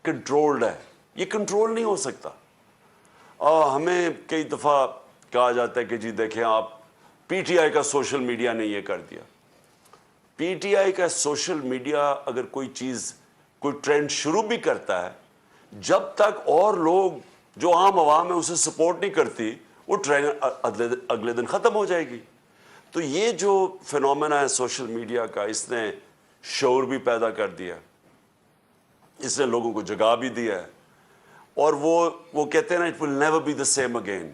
Controlled ہے. یہ control نہیں ہو سکتا. ہمیں کئی دفعہ کہا جاتا ہے کہ جی دیکھیں آپ پی ٹی آئی کا سوشل میڈیا نے یہ کر دیا. پی ٹی آئی کا سوشل میڈیا اگر کوئی چیز کوئی ٹرینڈ شروع بھی کرتا ہے, جب تک اور لوگ جو عام عوام ہے اسے سپورٹ نہیں کرتی, وہ ٹرینڈ اگلے دن ختم ہو جائے گی. تو یہ جو فینومینا ہے سوشل میڈیا کا, اس نے شعور بھی پیدا کر دیا, اس نے لوگوں کو جگا بھی دیا ہے. اور وہ کہتے ہیں نا it will never be the same again.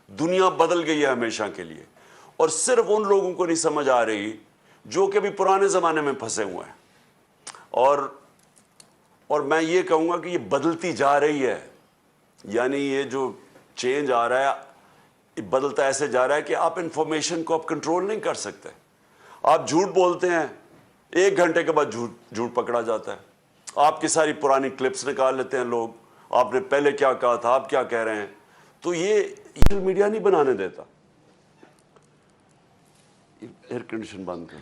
دنیا بدل گئی ہے ہمیشہ کے لیے, اور صرف ان لوگوں کو نہیں سمجھ آ رہی جو کہ بھی پرانے زمانے میں پھنسے ہوئے ہیں. اور میں یہ کہوں گا کہ یہ بدلتی جا رہی ہے. یعنی یہ جو چینج آ رہا ہے بدلتا ایسے جا رہا ہے کہ آپ انفارمیشن کو آپ کنٹرول نہیں کر سکتے. آپ جھوٹ بولتے ہیں, 1 گھنٹے کے بعد جھوٹ پکڑا جاتا ہے. آپ کی ساری پرانی کلپس نکال لیتے ہیں لوگ, آپ نے پہلے کیا کہا تھا, آپ کیا کہہ رہے ہیں. تو یہ سوشل میڈیا نہیں بنانے دیتا. ایئر کنڈیشن بند کرو.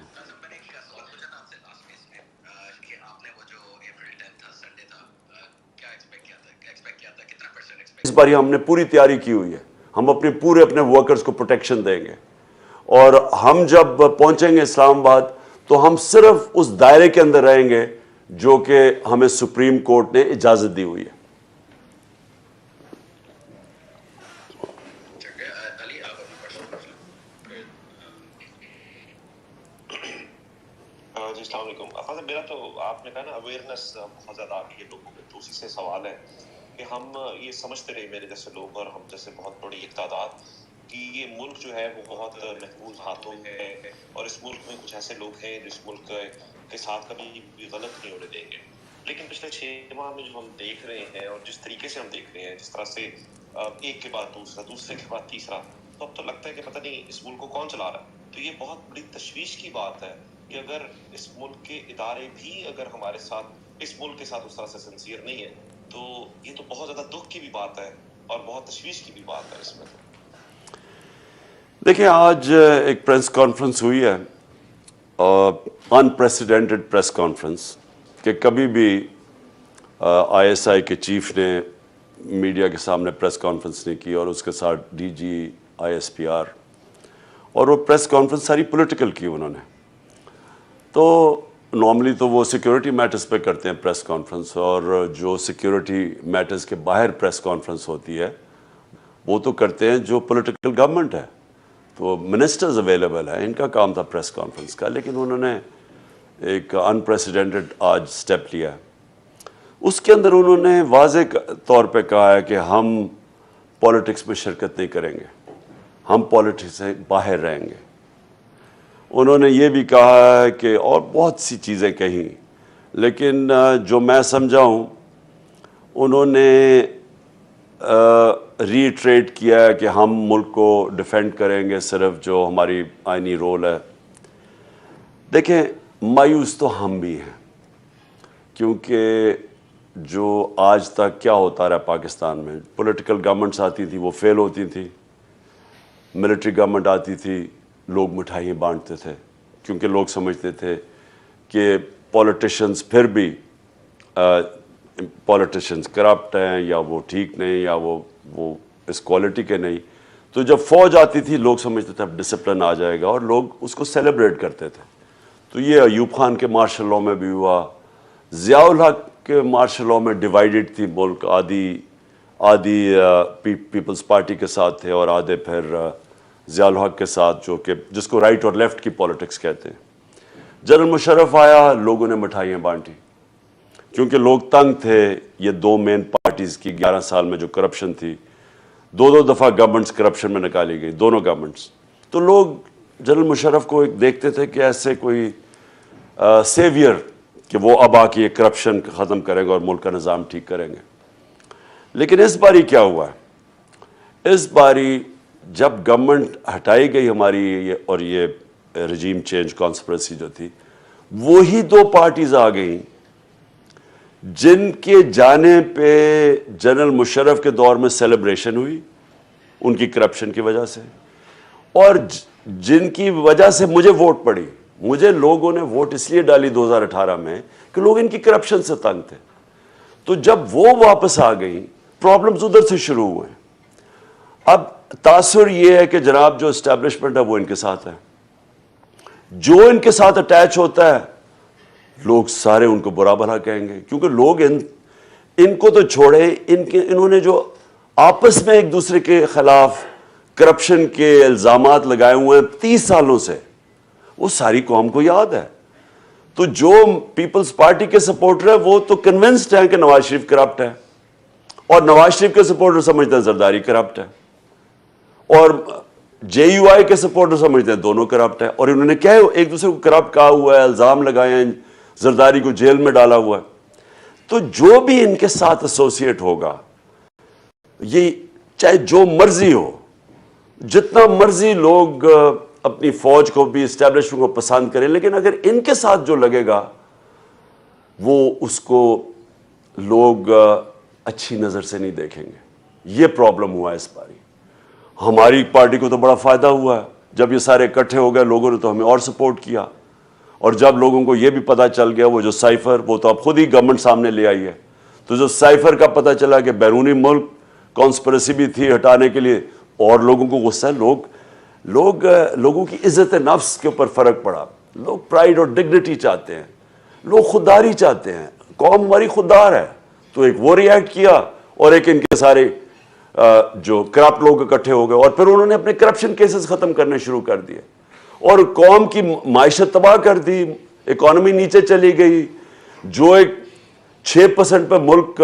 اس بار ہم نے پوری تیاری کی ہوئی ہے. ہم اپنے ورکرز کو پروٹیکشن دیں گے, اور ہم جب پہنچیں گے اسلام آباد تو ہم صرف اس دائرے کے اندر رہیں گے جو کہ ہمیں سپریم کورٹ نے اجازت دی ہوئی ہے. جی السلام علیکم. خاصا میرا تو آپ نے کہا نا اویئرنیس بہت زیادہ آ گئی ہے لوگوں میں, تو اسی سے سوال ہے کہ ہم یہ سمجھتے رہے میرے جیسے لوگ اور ہم جیسے بہت بڑی ایک تعداد کہ یہ ملک جو ہے وہ بہت محفوظ ہاتھوں میں ہے, اور اس ملک میں کچھ ایسے لوگ ہیں جو اس ملک کے ساتھ کبھی بھی غلط نہیں ہونے دیں گے. لیکن پچھلے 6 ماہ میں جو ہم دیکھ رہے ہیں اور جس طریقے سے ہم دیکھ رہے ہیں, جس طرح سے ایک کے بعد دوسرا, دوسرے کے بعد تیسرا, تو اب تو لگتا ہے کہ پتہ نہیں اس ملک کو کون چلا رہا ہے. تو یہ بہت بڑی تشویش کی بات ہے کہ اگر اس ملک کے ادارے بھی اگر ہمارے ساتھ اس ملک کے ساتھ اس طرح سے سنسیئر نہیں ہے, تو یہ تو بہت زیادہ دکھ کی بھی بات ہے اور بہت تشویش کی بھی بات ہے اس میں. دیکھیں آج ایک پریس کانفرنس ہوئی ہے, انپریسیڈنٹڈ پریس کانفرنس, کہ کبھی بھی آئی ایس آئی کے چیف نے میڈیا کے سامنے پریس کانفرنس نہیں کی, اور اس کے ساتھ D G I S P R, اور وہ پریس کانفرنس ساری پولیٹیکل کی انہوں نے. تو نارملی تو وہ سیکیورٹی میٹرز پہ کرتے ہیں پریس کانفرنس, اور جو سیکیورٹی میٹرز کے باہر پریس کانفرنس ہوتی ہے وہ تو کرتے ہیں جو پولیٹیکل گورنمنٹ ہے. تو منسٹرز اویلیبل ہیں, ان کا کام تھا پریس کانفرنس کا, لیکن انہوں نے ایک انپریسیڈنٹڈ آج سٹیپ لیا ہے. اس کے اندر انہوں نے واضح طور پہ کہا ہے کہ ہم پولیٹکس میں شرکت نہیں کریں گے, ہم پولیٹکس سے باہر رہیں گے. انہوں نے یہ بھی کہا ہے کہ اور بہت سی چیزیں کہیں, لیکن جو میں سمجھا ہوں انہوں نے ریٹریٹ کیا ہے کہ ہم ملک کو ڈیفینڈ کریں گے, صرف جو ہماری آئینی رول ہے. دیکھیں مایوس تو ہم بھی ہیں, کیونکہ جو آج تک کیا ہوتا رہا پاکستان میں, پولیٹیکل گورنمنٹس آتی تھی وہ فیل ہوتی تھی, ملٹری گورنمنٹ آتی تھی لوگ مٹھائیاں بانٹتے تھے, کیونکہ لوگ سمجھتے تھے کہ پولیٹیشنز پھر بھی پولیٹیشنز کرپٹ ہیں, یا وہ ٹھیک نہیں, یا وہ اس کوالٹی کے نہیں. تو جب فوج آتی تھی لوگ سمجھتے تھے اب ڈسپلن آ جائے گا, اور لوگ اس کو سیلیبریٹ کرتے تھے. تو یہ ایوب خان کے مارشل لاء میں بھی ہوا, ضیاء الحق کے مارشل لاء میں ڈیوائیڈڈ تھی ملک, آدھی پیپلز پارٹی کے ساتھ تھے اور آدھے پھر ضیاء الحق کے ساتھ, جو کہ جس کو رائٹ اور لیفٹ کی پولیٹکس کہتے ہیں. جنرل مشرف آیا, لوگوں نے مٹھائیاں بانٹی, کیونکہ لوگ تنگ تھے یہ 2 مین پارٹیز کی 11 سال میں جو کرپشن تھی. 2 دفعہ گورنمنٹس کرپشن میں نکالی گئی, دونوں گورنمنٹس. تو لوگ جنرل مشرف کو ایک دیکھتے تھے کہ ایسے کوئی سیویئر کہ وہ اب آ کے یہ کرپشن ختم کریں گے اور ملک کا نظام ٹھیک کریں گے. لیکن اس باری کیا ہوا ہے, اس باری جب گورنمنٹ ہٹائی گئی ہماری اور یہ رجیم چینج کانسپریسی جو تھی, وہی 2 پارٹیز آ گئیں جن کے جانے پہ جنرل مشرف کے دور میں سیلیبریشن ہوئی ان کی کرپشن کی وجہ سے, اور جن کی وجہ سے مجھے ووٹ پڑی. مجھے لوگوں نے ووٹ اس لیے ڈالی 2018 میں کہ لوگ ان کی کرپشن سے تنگ تھے. تو جب وہ واپس آ گئیں پرابلمز ادھر سے شروع ہوئے. اب تاثر یہ ہے کہ جناب جو اسٹیبلشمنٹ ہے وہ ان کے ساتھ ہے, جو ان کے ساتھ اٹیچ ہوتا ہے لوگ سارے ان کو برا بھلا کہیں گے, کیونکہ لوگ ان کو تو چھوڑے, انہوں نے جو آپس میں ایک دوسرے کے خلاف کرپشن کے الزامات لگائے ہوئے ہیں 30 سالوں سے, وہ ساری قوم کو یاد ہے. تو جو پیپلز پارٹی کے سپورٹر ہیں وہ تو کنونسڈ ہیں کہ نواز شریف کرپٹ ہے, اور نواز شریف کے سپورٹر سمجھتے ہیں زرداری کرپٹ ہے, اور جے یو آئی کے سپورٹر سمجھتے ہیں دونوں کرپٹ ہے, اور انہوں نے کیا ایک دوسرے کو کرپٹ کہا ہوا ہے, الزام لگائے ہیں, زرداری کو جیل میں ڈالا ہوا ہے. تو جو بھی ان کے ساتھ ایسوسیٹ ہوگا, یہ چاہے جو مرضی ہو, جتنا مرضی لوگ اپنی فوج کو بھی اسٹیبلشمنٹ کو پسند کریں, لیکن اگر ان کے ساتھ جو لگے گا وہ اس کو لوگ اچھی نظر سے نہیں دیکھیں گے. یہ پرابلم ہوا ہے اس باری. ہماری پارٹی کو تو بڑا فائدہ ہوا ہے, جب یہ سارے اکٹھے ہو گئے لوگوں نے تو ہمیں اور سپورٹ کیا, اور جب لوگوں کو یہ بھی پتا چل گیا وہ جو سائفر, وہ تو اب خود ہی گورنمنٹ سامنے لے آئی ہے, تو جو سائفر کا پتا چلا کہ بیرونی ملک کانسپریسی بھی تھی ہٹانے کے لیے, اور لوگوں کو غصہ ہے, لوگوں کی عزت نفس کے اوپر فرق پڑا. لوگ پرائیڈ اور ڈگنیٹی چاہتے ہیں, لوگ خودداری چاہتے ہیں, قوم ہماری خوددار ہے. تو ایک وہ ریئیکٹ کیا, اور ایک ان کے سارے جو کرپٹ لوگ اکٹھے ہو گئے, اور پھر انہوں نے اپنے کرپشن کیسز ختم کرنے شروع کر دیے, اور قوم کی معیشت تباہ کر دی, اکانومی نیچے چلی گئی. جو ایک 6% پہ ملک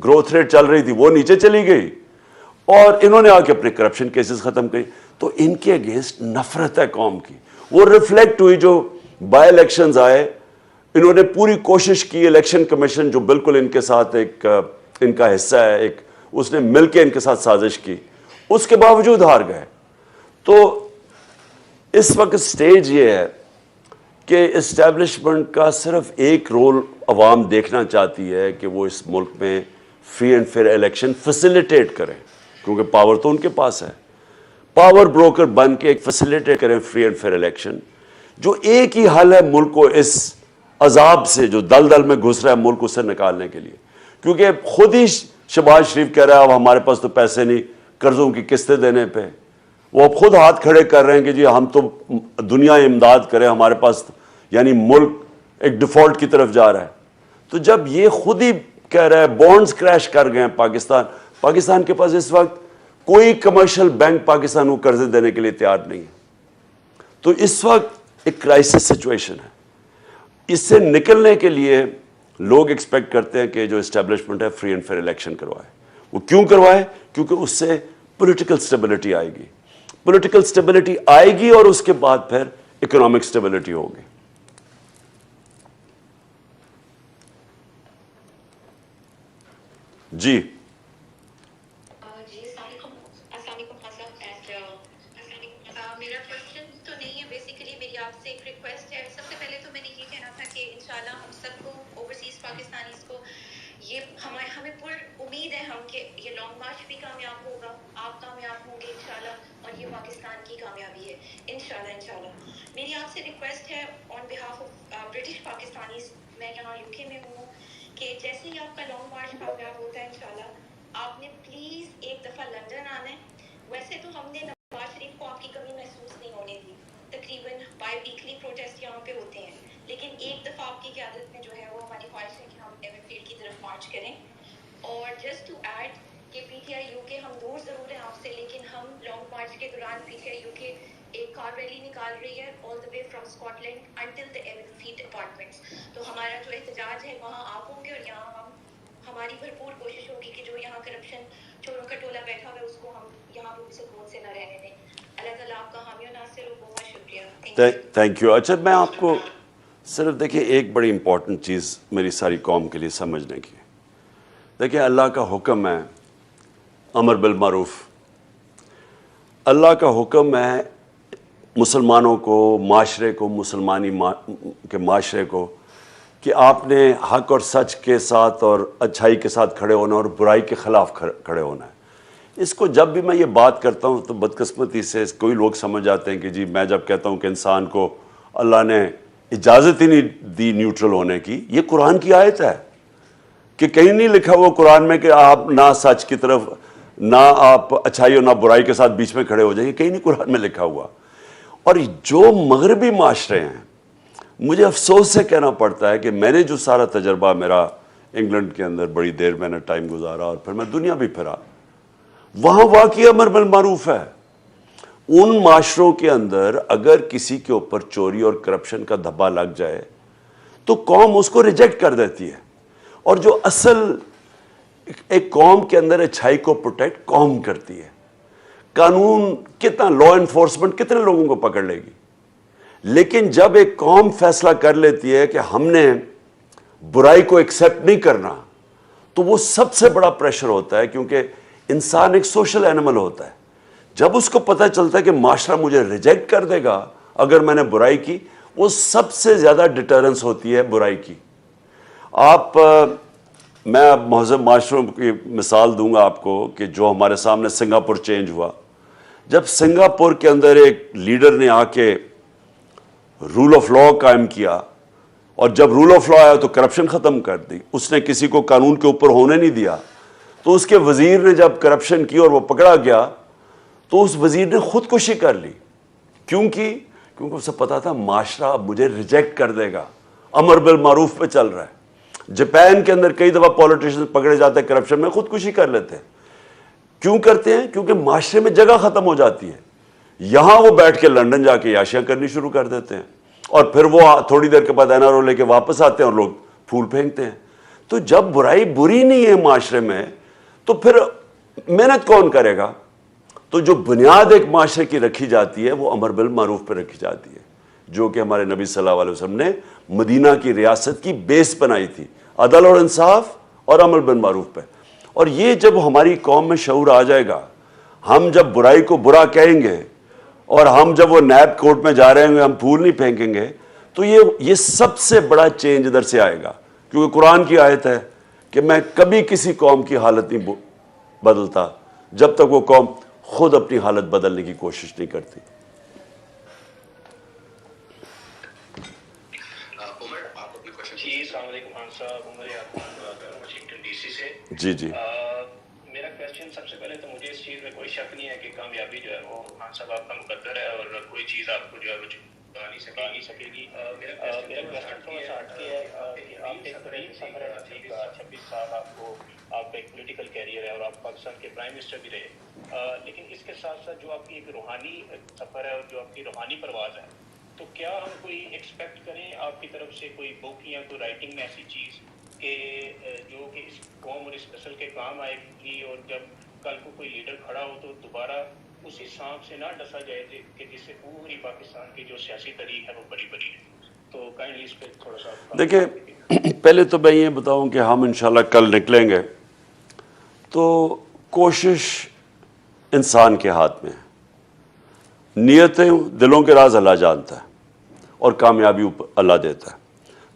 گروتھ ریٹ چل رہی تھی وہ نیچے چلی گئی, اور انہوں نے آ کے اپنے کرپشن کیسز ختم کری. تو ان کے اگینسٹ نفرت ہے قوم کی, وہ ریفلیکٹ ہوئی. جو بائی الیکشنز آئے, انہوں نے پوری کوشش کی, الیکشن کمیشن جو بالکل ان کے ساتھ ایک ان کا حصہ ہے, ایک اس نے مل کے ان کے ساتھ سازش کی, اس کے باوجود ہار گئے. تو اس وقت سٹیج یہ ہے کہ اسٹیبلشمنٹ کا صرف ایک رول عوام دیکھنا چاہتی ہے کہ وہ اس ملک میں free and fair election facilitate کریں, کیونکہ پاور تو ان کے پاس ہے. پاور بروکر بن کے ایک فیسیلیٹیٹ کریں فری اینڈ فیئر الیکشن, جو ایک ہی حل ہے ملک کو اس عذاب سے جو دلدل میں گھس رہا ہے ملک اس سے نکالنے کے لیے. کیونکہ خود ہی شہباز شریف کہہ رہا ہے اب ہمارے پاس تو پیسے نہیں قرضوں کی قسطیں دینے پہ, وہ اب خود ہاتھ کھڑے کر رہے ہیں کہ جی ہم تو دنیا امداد کریں, ہمارے پاس یعنی ملک ایک ڈیفالٹ کی طرف جا رہا ہے. تو جب یہ خود ہی کہہ رہا ہے, بونڈز کریش کر گئے ہیں پاکستان کے پاس اس وقت کوئی کمرشل بینک پاکستان کو قرضے دینے کے لیے تیار نہیں ہے. تو اس وقت ایک کرائسس سچویشن ہے. اس سے نکلنے کے لیے لوگ ایکسپیکٹ کرتے ہیں کہ جو اسٹیبلشمنٹ ہے فری اینڈ فیئر الیکشن کروائے. وہ کیوں کروائے؟ کیونکہ اس سے پولیٹیکل سٹیبلٹی آئے گی. پولیٹیکل سٹیبلٹی آئے گی اور اس کے بعد پھر اکنامک سٹیبلٹی ہوگی. جی میرا کوشچن تو نہیں ہے, بیسیکلی میری آپ سے ایک ریکویسٹ ہے. سب سے پہلے تو میں نے یہ کہنا تھا کہ انشاءاللہ ہم سب کو اوورسیز پاکستانیز کو یہ ہمیں پر امید ہے ہم کہ یہ لانگ مارچ بھی کامیاب ہوگا, آپ کامیاب ہوں گے انشاءاللہ, اور یہ پاکستان کی کامیابی ہے انشاءاللہ. میری آپ سے ریکویسٹ ہے آن بہاف آف برٹش پاکستانیز, میں یہاں یو کے میں ہوں, کہ جیسے ہی آپ کا لانگ مارچ کامیاب ہوتا ہے انشاءاللہ آپ نے پلیز ایک دفعہ لندن آنا ہے. ویسے تو ہم نے نواز شریف کو آپ کی کمی محسوس نہیں ہونے دی, تقریباً بائی ویکلی پروٹیسٹ یہاں پہ ہوتے ہیں, لیکن ایک دفعہ آپ کی قیادت میں جو ہے وہ ہماری خواہش ہے کہ ہم ایم اے فیلڈ کی طرف مارچ کریں. اور جسٹ ٹو ایڈ کہ پی ٹی آئی یو کے ہم دور ضرور ہیں آپ سے, لیکن ہم لانگ مارچ کے دوران پی ٹی آئی یو کے ایک کار ریلی نکال رہی ہے all the way from Scotland until the M A field apartments. تو ہمارا جو احتجاج ہے وہاں آپ ہوں گے, اور یہاں ہماری بھرپور کوشش ہوگی کہ جو یہاں کرپشن چوروں کا ٹولہ بیٹھا ہوا ہے اس کو ہم یہاں پہ سکون سے نہ رہنے دیں. اللہ تعالیٰ آپ کا حامی و ناصر ہو. بہت شکریہ. Thank you. اچھا میں آپ کو صرف دیکھیے ایک بڑی امپورٹنٹ چیز میری ساری قوم کے لیے سمجھنے کی. دیکھیں اللہ کا حکم ہے امر بالمعروف, اللہ کا حکم ہے مسلمانوں کو, معاشرے کو, مسلمانی کے معاشرے کو کہ آپ نے حق اور سچ کے ساتھ اور اچھائی کے ساتھ کھڑے ہونا اور برائی کے خلاف کھڑے ہونا ہے. اس کو جب بھی میں یہ بات کرتا ہوں تو بدقسمتی سے کوئی لوگ سمجھ جاتے ہیں کہ جی میں جب کہتا ہوں کہ انسان کو اللہ نے اجازت ہی نہیں دی نیوٹرل ہونے کی, یہ قرآن کی آیت ہے کہ کہیں نہیں لکھا ہوا قرآن میں کہ آپ نہ سچ کی طرف، نہ آپ اچھائی اور نہ برائی کے ساتھ بیچ میں کھڑے ہو جائیں، کہیں نہیں قرآن میں لکھا ہوا. اور جو مغربی معاشرے ہیں، مجھے افسوس سے کہنا پڑتا ہے کہ میں نے جو سارا تجربہ میرا انگلینڈ کے اندر بڑی دیر میں نے ٹائم گزارا اور پھر میں دنیا بھی پھرا، وہاں واقعی امر بالمعروف ہے. ان معاشروں کے اندر اگر کسی کے اوپر چوری اور کرپشن کا دھبا لگ جائے تو قوم اس کو ریجیکٹ کر دیتی ہے. اور جو اصل ایک قوم کے اندر اچھائی کو پروٹیکٹ قوم کرتی ہے. قانون کتنا، لا انفورسمنٹ کتنے لوگوں کو پکڑ لے گی؟ لیکن جب ایک قوم فیصلہ کر لیتی ہے کہ ہم نے برائی کو ایکسیپٹ نہیں کرنا، تو وہ سب سے بڑا پریشر ہوتا ہے، کیونکہ انسان ایک سوشل اینیمل ہوتا ہے. جب اس کو پتہ چلتا ہے کہ معاشرہ مجھے ریجیکٹ کر دے گا اگر میں نے برائی کی، وہ سب سے زیادہ ڈیٹرنس ہوتی ہے برائی کی. میں مہذب معاشروں کی مثال دوں گا آپ کو کہ جو ہمارے سامنے سنگاپور چینج ہوا. جب سنگاپور کے اندر ایک لیڈر نے آ کے رول آف لا قائم کیا، اور جب رول آف لا آیا تو کرپشن ختم کر دی، اس نے کسی کو قانون کے اوپر ہونے نہیں دیا. تو اس کے وزیر نے جب کرپشن کی اور وہ پکڑا گیا تو اس وزیر نے خودکشی کر لی. کیونکہ اسے پتا تھا معاشرہ اب مجھے ریجیکٹ کر دے گا، امر بالمعروف پہ چل رہا ہے. جاپان کے اندر کئی دفعہ پولیٹیشین پکڑے جاتے ہیں کرپشن میں، خودکشی کر لیتے ہیں. کیوں کرتے ہیں؟ کیونکہ معاشرے میں جگہ ختم ہو جاتی ہے. یہاں وہ بیٹھ کے لندن جا کے عیاشیاں کرنی شروع کر دیتے ہیں، اور پھر وہ تھوڑی دیر کے بعد NRO لے کے واپس آتے ہیں اور لوگ پھول پھینکتے ہیں. تو جب برائی بری نہیں ہے معاشرے میں تو پھر محنت کون کرے گا؟ تو جو بنیاد ایک معاشرے کی رکھی جاتی ہے وہ امر بالمعروف پہ رکھی جاتی ہے، جو کہ ہمارے نبی صلی اللہ علیہ وسلم نے مدینہ کی ریاست کی بیس بنائی تھی، عدل اور انصاف اور امر بالمعروف پہ. اور یہ جب ہماری قوم میں شعور آ جائے گا، ہم جب برائی کو برا کہیں گے اور ہم جب وہ نیب کورٹ میں جا رہے ہیں ہم پھول نہیں پھینکیں گے، تو یہ سب سے بڑا چینج ادھر سے آئے گا. کیونکہ قرآن کی آیت ہے کہ میں کبھی کسی قوم کی حالت نہیں بدلتا جب تک وہ قوم خود اپنی حالت بدلنے کی کوشش نہیں کرتی. السلام علیکم خان صاحب، عمر واشنگٹن ڈی سی سے. جی جی. میرا کوشچن سب سے پہلے تو مجھے اس چیز میں کوئی شک نہیں ہے کہ کامیابی جو ہے وہ خان صاحب آپ کا مقدر ہے اور کوئی چیز آپ کو جو ہے وہ چکا نہیں سکے گی. میرا کوشچن تھوڑا سا ہٹ کے ہے کہ آپ ایک طریقے سفر ہے 26 سال آپ کا ایک پولیٹیکل کیریئر ہے اور آپ پاکستان کے پرائم منسٹر بھی رہے. لیکن اس کے ساتھ ساتھ جو آپ کی ایک روحانی سفر ہے اور جو آپ کی روحانی پرواز ہے، تو کیا ہم کوئی ایکسپیکٹ کریں آپ کی طرف سے کوئی بک یا کوئی رائٹنگ میں ایسی چیز کہ جو کہ اس قوم اور اس نسل کے کام آئے گی، اور جب کل کو کوئی لیڈر کھڑا ہو تو دوبارہ اسی سانپ سے نہ ڈسا جائے کہ جس سے پوری پاکستان کی جو سیاسی تاریخ ہے وہ بڑی بڑی ہے. تو کائنڈلی اس پہ تھوڑا سا دیکھیں، پہلے تو میں یہ بتاؤں کہ ہم انشاءاللہ کل نکلیں گے تو کوشش انسان کے ہاتھ میں ہے. نیتیں، دلوں کے راز اللہ جانتا ہے اور کامیابی اللہ دیتا ہے.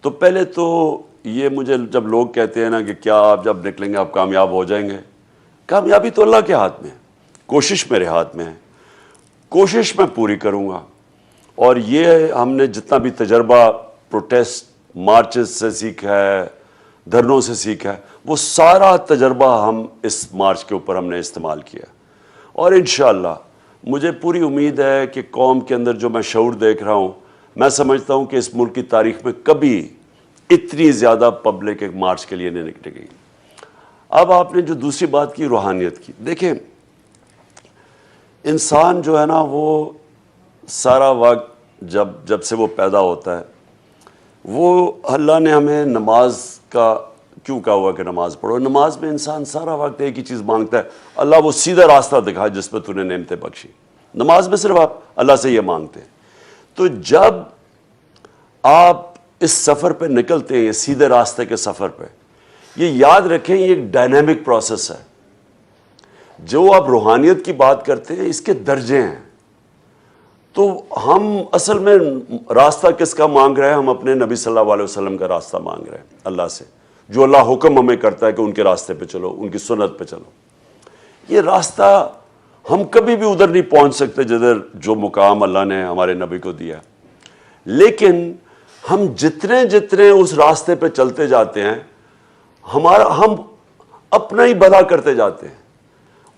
تو پہلے تو یہ مجھے جب لوگ کہتے ہیں نا کہ کیا آپ جب نکلیں گے آپ کامیاب ہو جائیں گے، کامیابی تو اللہ کے ہاتھ میں ہے، کوشش میرے ہاتھ میں ہے. کوشش میں پوری کروں گا. اور یہ ہم نے جتنا بھی تجربہ پروٹیسٹ مارچز سے سیکھا ہے، دھرنوں سے سیکھا ہے، وہ سارا تجربہ ہم اس مارچ کے اوپر ہم نے استعمال کیا. اور انشاءاللہ مجھے پوری امید ہے کہ قوم کے اندر جو میں شعور دیکھ رہا ہوں، میں سمجھتا ہوں کہ اس ملک کی تاریخ میں کبھی اتنی زیادہ پبلک ایک مارچ کے لیے نہیں نکلے گئی. اب آپ نے جو دوسری بات کی روحانیت کی، دیکھیں انسان جو ہے نا وہ سارا وقت جب سے وہ پیدا ہوتا ہے، وہ اللہ نے ہمیں نماز کا کیوں کہا ہوا کہ نماز پڑھو؟ نماز میں انسان سارا وقت ایک ہی چیز مانگتا ہے، اللہ وہ سیدھا راستہ دکھا جس پہ تو نے نعمتیں بخشی. نماز میں صرف آپ اللہ سے یہ مانگتے ہیں. تو جب آپ اس سفر پہ نکلتے ہیں، یہ سیدھے راستے کے سفر پہ، یہ یاد رکھیں یہ ایک ڈائنامک پروسیس ہے. جو آپ روحانیت کی بات کرتے ہیں اس کے درجے ہیں. تو ہم اصل میں راستہ کس کا مانگ رہے ہیں؟ ہم اپنے نبی صلی اللہ علیہ وسلم کا راستہ مانگ رہے ہیں اللہ سے، جو اللہ حکم ہمیں کرتا ہے کہ ان کے راستے پہ چلو، ان کی سنت پہ چلو. یہ راستہ ہم کبھی بھی ادھر نہیں پہنچ سکتے جدھر جو مقام اللہ نے ہمارے نبی کو دیا. لیکن ہم جتنے اس راستے پہ چلتے جاتے ہیں، ہم اپنا ہی بھلا کرتے جاتے ہیں،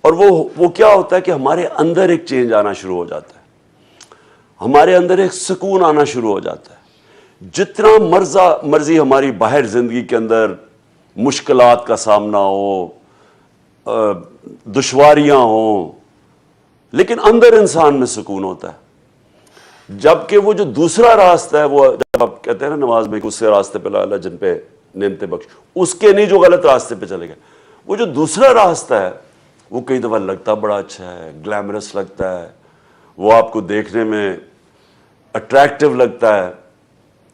اور وہ کیا ہوتا ہے کہ ہمارے اندر ایک چینج آنا شروع ہو جاتا ہے، ہمارے اندر ایک سکون آنا شروع ہو جاتا ہے۔ جتنا مرضی ہماری باہر زندگی کے اندر مشکلات کا سامنا ہو، دشواریاں ہوں، لیکن اندر انسان میں سکون ہوتا ہے۔ جبکہ وہ جو دوسرا راستہ ہے، وہ جب آپ کہتے ہیں نا نماز میں کہ اس سے راستے پہ اللہ جن پہ نعمتیں بخش، اس کے نہیں جو غلط راستے پہ چلے گئے، وہ جو دوسرا راستہ ہے وہ کئی دفعہ لگتا بڑا اچھا ہے، گلیمرس لگتا ہے، وہ آپ کو دیکھنے میں اٹریکٹیو لگتا ہے،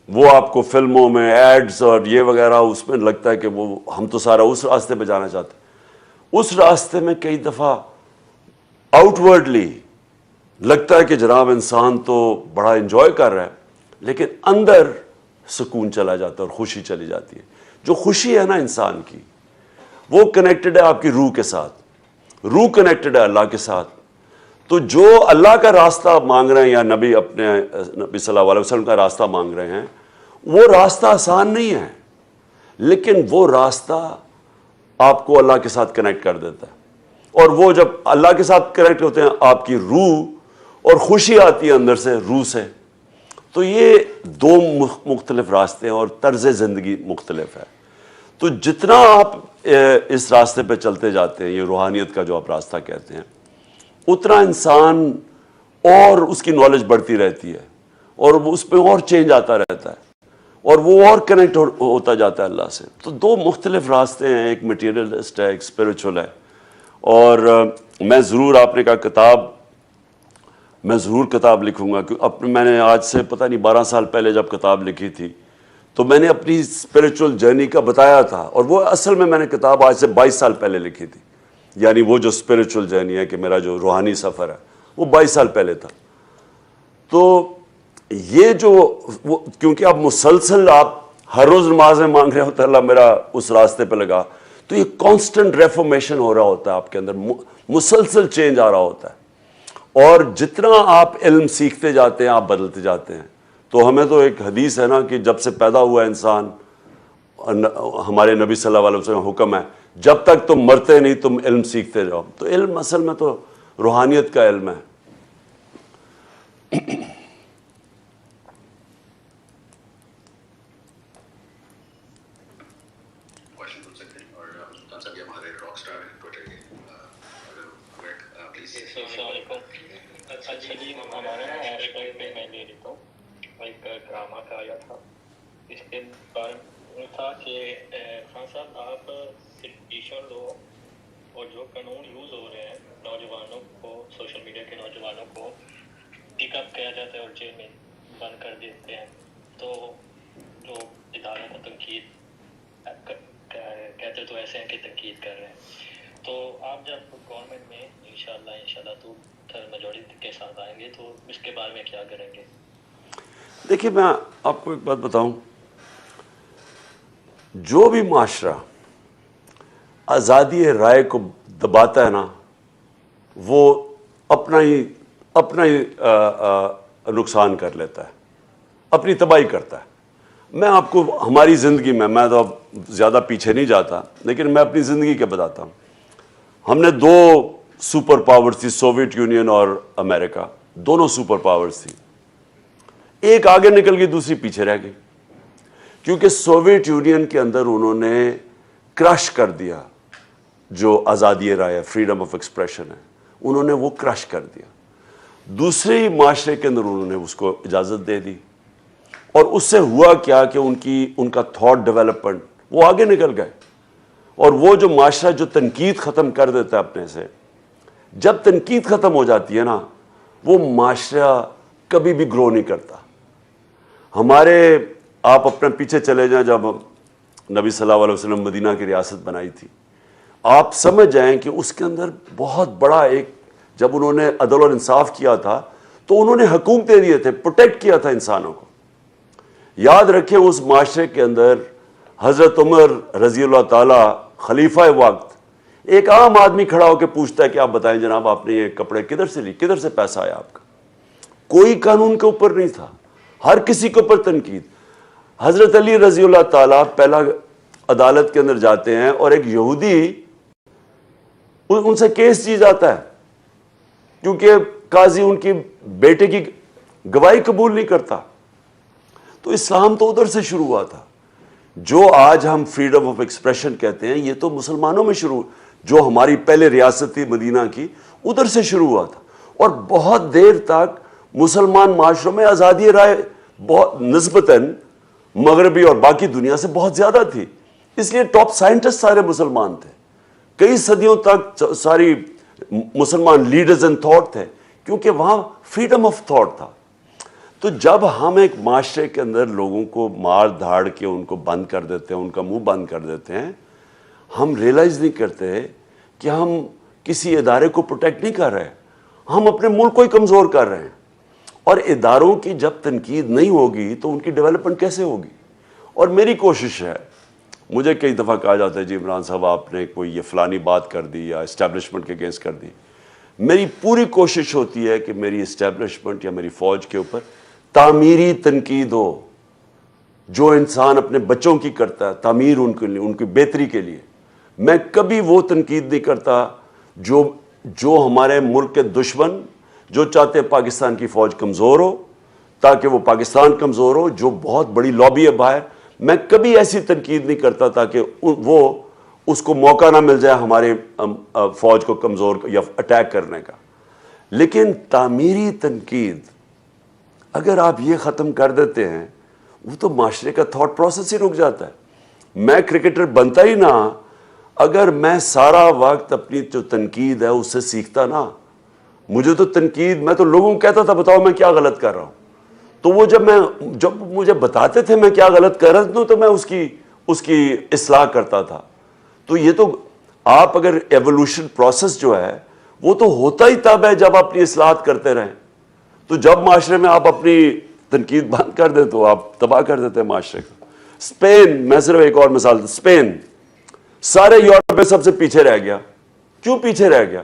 وہ آپ کو فلموں میں ایڈز اور یہ وغیرہ اس میں لگتا ہے کہ وہ ہم تو سارا اس راستے پہ جانا چاہتے ہیں۔ اس راستے میں کئی دفعہ آؤٹ ورڈلی لگتا ہے کہ جناب انسان تو بڑا انجوائے کر رہا ہے، لیکن اندر سکون چلا جاتا ہے اور خوشی چلی جاتی ہے۔ جو خوشی ہے نا انسان کی، وہ کنیکٹڈ ہے آپ کی روح کے ساتھ، روح کنیکٹڈ ہے اللہ کے ساتھ۔ تو جو اللہ کا راستہ مانگ رہے ہیں یا نبی صلی اللہ علیہ وسلم کا راستہ مانگ رہے ہیں، وہ راستہ آسان نہیں ہے، لیکن وہ راستہ آپ کو اللہ کے ساتھ کنیکٹ کر دیتا ہے، اور وہ جب اللہ کے ساتھ کنیکٹ ہوتے ہیں آپ کی روح اور خوشی آتی ہے اندر سے، روح سے۔ تو یہ دو مختلف راستے ہیں اور طرز زندگی مختلف ہے۔ تو جتنا آپ اس راستے پہ چلتے جاتے ہیں، یہ روحانیت کا جو آپ راستہ کہتے ہیں، اتنا انسان اور اس کی نالج بڑھتی رہتی ہے، اور اس پہ اور چینج آتا رہتا ہے، اور وہ اور کنیکٹ ہوتا جاتا ہے اللہ سے۔ تو دو مختلف راستے ہیں، ایک مٹیریلسٹ ہے، ایک اسپریچول ہے۔ اور میں ضرور، آپ نے کہا میں ضرور کتاب لکھوں گا، کہ میں نے آج سے پتہ نہیں 12 سال پہلے جب کتاب لکھی تھی تو میں نے اپنی اسپریچول جرنی کا بتایا تھا، اور وہ اصل میں نے کتاب آج سے 22 سال پہلے لکھی تھی، یعنی وہ جو اسپریچول جرنی ہے کہ میرا جو روحانی سفر ہے وہ 22 سال پہلے تھا۔ تو یہ جو کیونکہ آپ مسلسل آپ ہر روز نمازیں مانگ رہے ہوتے اللہ میرا اس راستے پہ لگا، تو یہ کانسٹنٹ ریفارمیشن ہو رہا ہوتا ہے آپ کے اندر، مسلسل چینج آ رہا ہوتا ہے، اور جتنا آپ علم سیکھتے جاتے ہیں آپ بدلتے جاتے ہیں۔ تو ہمیں تو ایک حدیث ہے نا کہ جب سے پیدا ہوا انسان، ہمارے نبی صلی اللہ علیہ وسلم کا حکم ہے جب تک تم مرتے نہیں تم علم سیکھتے جاؤ۔ تو علم اصل میں تو روحانیت کا علم ہے۔ السلام علیکم۔ اچھا جی، ہمارا میں لے لیتا ہوں، ایک ڈرامہ کا آیا تھا، اس کے بارے میں تھا کہ خان صاحب آپ ایشور لو اور جو قانون یوز ہو رہے ہیں نوجوانوں کو، سوشل میڈیا کے نوجوانوں کو پک اپ کیا جاتا ہے اور جیل میں بند کر دیتے ہیں، تو جو اداروں کو تنقید کہتے تو ایسے ہیں کہ تنقید کر رہے ہیں، تو آپ جب گورنمنٹ میں انشاءاللہ تو میجورٹی کے ساتھ آئیں گے تو اس کے بارے میں کیا کریں گے؟ دیکھیے میں آپ کو ایک بات بتاؤں، جو بھی معاشرہ آزادی رائے کو دباتا ہے نا، وہ اپنا ہی نقصان کر لیتا ہے، اپنی تباہی کرتا ہے۔ میں آپ کو ہماری زندگی میں تو اب زیادہ پیچھے نہیں جاتا، لیکن میں اپنی زندگی کے بتاتا ہوں۔ ہم نے دو سپر پاورز تھی، سوویت یونین اور امریکہ، دونوں سپر پاورز تھی، ایک آگے نکل گئی دوسری پیچھے رہ گئی، کیونکہ سوویت یونین کے اندر انہوں نے کرش کر دیا جو آزادی رائے، فریڈم آف ایکسپریشن ہے، انہوں نے وہ کرش کر دیا۔ دوسرے معاشرے کے اندر انہوں نے اس کو اجازت دے دی، اور اس سے ہوا کیا کہ ان کا تھاٹ ڈیولپمنٹ وہ آگے نکل گئے، اور وہ جو معاشرہ جو تنقید ختم کر دیتا ہے اپنے سے، جب تنقید ختم ہو جاتی ہے نا، وہ معاشرہ کبھی بھی گرو نہیں کرتا۔ آپ اپنے پیچھے چلے جائیں، جب نبی صلی اللہ علیہ وسلم مدینہ کی ریاست بنائی تھی، آپ سمجھ جائیں کہ اس کے اندر بہت بڑا جب انہوں نے عدل اور انصاف کیا تھا تو انہوں نے حکومتیں دیے تھے، پروٹیکٹ کیا تھا انسانوں کو۔ یاد رکھیں اس معاشرے کے اندر حضرت عمر رضی اللہ تعالی خلیفہ وقت، ایک عام آدمی کھڑا ہو کے پوچھتا ہے کہ آپ بتائیں جناب آپ نے یہ کپڑے کدھر سے لی، کدھر سے پیسہ آیا آپ کا؟ کوئی قانون کے اوپر نہیں تھا، ہر کسی کے اوپر تنقید۔ حضرت علی رضی اللہ تعالیٰ پہلا عدالت کے اندر جاتے ہیں اور ایک یہودی ان سے کیس جی جاتا ہے کیونکہ قاضی ان کی بیٹے کی گواہی قبول نہیں کرتا. تو اسلام تو ادھر سے شروع ہوا تھا. جو آج ہم فریڈم آف ایکسپریشن کہتے ہیں یہ تو مسلمانوں میں شروع, جو ہماری پہلے ریاست تھی مدینہ کی, ادھر سے شروع ہوا تھا. اور بہت دیر تک مسلمان معاشروں میں آزادی رائے بہت نسبتاً مغربی اور باقی دنیا سے بہت زیادہ تھی, اس لیے ٹاپ سائنٹسٹ سارے مسلمان تھے. کئی صدیوں تک ساری مسلمان لیڈرز ان تھاٹ تھے کیونکہ وہاں فریڈم آف تھاٹ تھا. تو جب ہم ایک معاشرے کے اندر لوگوں کو مار دھاڑ کے ان کو بند کر دیتے ہیں, ان کا منہ بند کر دیتے ہیں, ہم ریئلائز نہیں کرتے کہ ہم کسی ادارے کو پروٹیکٹ نہیں کر رہے, ہم اپنے ملک کو ہی کمزور کر رہے ہیں. اور اداروں کی جب تنقید نہیں ہوگی تو ان کی ڈیولپمنٹ کیسے ہوگی؟ اور میری کوشش ہے, مجھے کئی دفعہ کہا جاتا ہے جی عمران صاحب آپ نے کوئی یہ فلانی بات کر دی یا اسٹیبلشمنٹ کے اگینسٹ کر دی. میری پوری کوشش ہوتی ہے کہ میری اسٹیبلشمنٹ یا میری فوج کے اوپر تعمیری تنقید ہو, جو انسان اپنے بچوں کی کرتا ہے تعمیر ان کے لیے, ان کی بہتری کے لیے. میں کبھی وہ تنقید نہیں کرتا جو ہمارے ملک کے دشمن جو چاہتے ہیں پاکستان کی فوج کمزور ہو تاکہ وہ پاکستان کمزور ہو, جو بہت بڑی لابی ہے باہر, میں کبھی ایسی تنقید نہیں کرتا تاکہ وہ اس کو موقع نہ مل جائے ہمارے فوج کو کمزور یا اٹیک کرنے کا. لیکن تعمیری تنقید اگر آپ یہ ختم کر دیتے ہیں وہ تو معاشرے کا تھاٹ پروسیس ہی رک جاتا ہے. میں کرکٹر بنتا ہی نہ اگر میں سارا وقت اپنی جو تنقید ہے اس سے سیکھتا نا. مجھے تو تنقید, میں تو لوگوں کو کہتا تھا بتاؤ میں کیا غلط کر رہا ہوں, تو وہ جب مجھے بتاتے تھے میں کیا غلط کر رہا ہوں تو میں اس کی اصلاح کرتا تھا. تو یہ تو آپ اگر ایوولوشن پروسیس جو ہے وہ تو ہوتا ہی تب ہے جب اپنی اصلاحات کرتے رہیں. تو جب معاشرے میں آپ اپنی تنقید بند کر دیں تو آپ تباہ کر دیتے ہیں معاشرے کو. اسپین, میں صرف ایک اور مثال, اسپین سارے یورپ میں سب سے پیچھے رہ گیا. کیوں پیچھے رہ گیا؟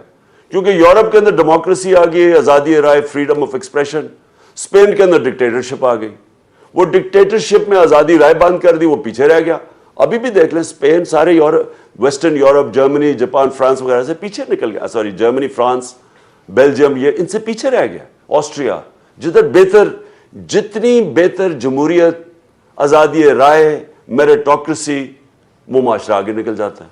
کیونکہ یورپ کے اندر ڈیموکریسی آ گئی, آزادی رائے, فریڈم آف ایکسپریشن. اسپین کے اندر ڈکٹیٹرشپ آ گئی, وہ ڈکٹیٹرشپ میں آزادی رائے بند کر دی, وہ پیچھے رہ گیا. ابھی بھی دیکھ لیں اسپین سارے western Europe, Germany, Japan, France وغیرہ سے پیچھے نکل گیا. سوری, جرمنی, فرانس, بیلجیم, یہ ان سے پیچھے رہ گیا. آسٹریا, جتنی بہتر جمہوریت, آزادی رائے, میریٹوکریسی, وہ معاشرہ آگے نکل جاتا ہے.